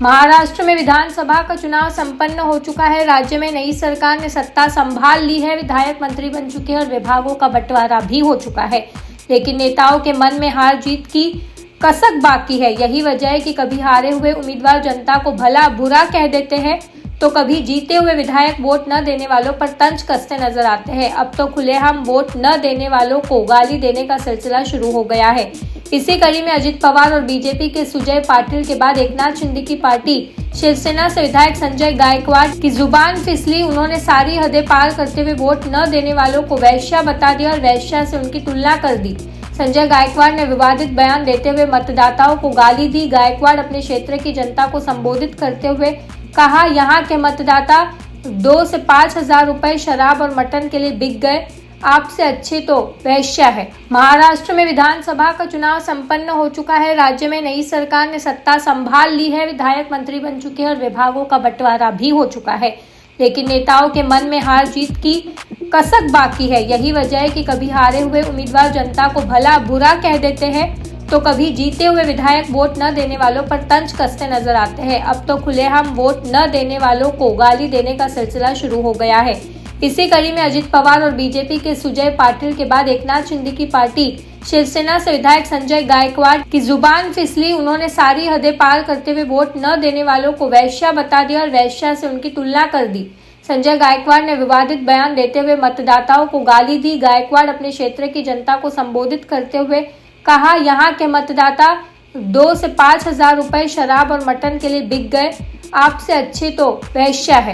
महाराष्ट्र में विधानसभा का चुनाव संपन्न हो चुका है। राज्य में नई सरकार ने सत्ता संभाल ली है। विधायक मंत्री बन चुके हैं और विभागों का बंटवारा भी हो चुका है, लेकिन नेताओं के मन में हार जीत की कसक बाकी है। यही वजह है कि कभी हारे हुए उम्मीदवार जनता को भला बुरा कह देते हैं, तो कभी जीते हुए विधायक वोट न देने वालों पर तंज कसते नजर आते हैं। अब तो खुलेआम वोट न देने वालों को गाली देने का सिलसिला शुरू हो गया है। इसी कड़ी में अजित पवार और बीजेपी के सुजय पाटिल के बाद एकनाथ शिंदे की पार्टी शिवसेना से विधायक संजय गायकवाड़ की जुबान फिसली। उन्होंने सारी हदें पार करते हुए वोट न देने वालों को वैश्या बता दिया और वैश्या से उनकी तुलना कर दी। संजय गायकवाड़ ने विवादित बयान देते हुए मतदाताओं को गाली दी। गायकवाड़ अपने क्षेत्र की जनता को संबोधित करते हुए कहा, यहाँ के मतदाता 2 से 5 हजार रुपए शराब और मटन के लिए बिक गए, आपसे अच्छे तो वैश्या है। महाराष्ट्र में विधानसभा का चुनाव संपन्न हो चुका है। राज्य में नई सरकार ने सत्ता संभाल ली है। विधायक मंत्री बन चुके हैं और विभागों का बंटवारा भी हो चुका है, लेकिन नेताओं के मन में हार जीत की कसक बाकी है। यही वजह है कि कभी हारे हुए उम्मीदवार जनता को भला बुरा कह देते हैं, तो कभी जीते हुए विधायक वोट न देने वालों पर तंज कसते नजर आते हैं। अब तो खुलेआम वोट न देने वालों को गाली देने का सिलसिला शुरू हो गया है। इसी कड़ी में अजित पवार और बीजेपी के सुजय पाटिल के बाद एकनाथ शिंदे की पार्टी शिवसेना से विधायक संजय गायकवाड़ की जुबान फिसली। उन्होंने सारी हदें पार करते हुए वोट न देने वालों को वैश्या बता दिया और वैश्या से उनकी तुलना कर दी। संजय गायकवाड़ ने विवादित बयान देते हुए मतदाताओं को गाली दी। गायकवाड़ अपने क्षेत्र की जनता को संबोधित करते हुए कहा, यहाँ के मतदाता 2 से 5 हजार रुपए शराब और मटन के लिए बिक गए, आपसे अच्छे तो वैश्या है।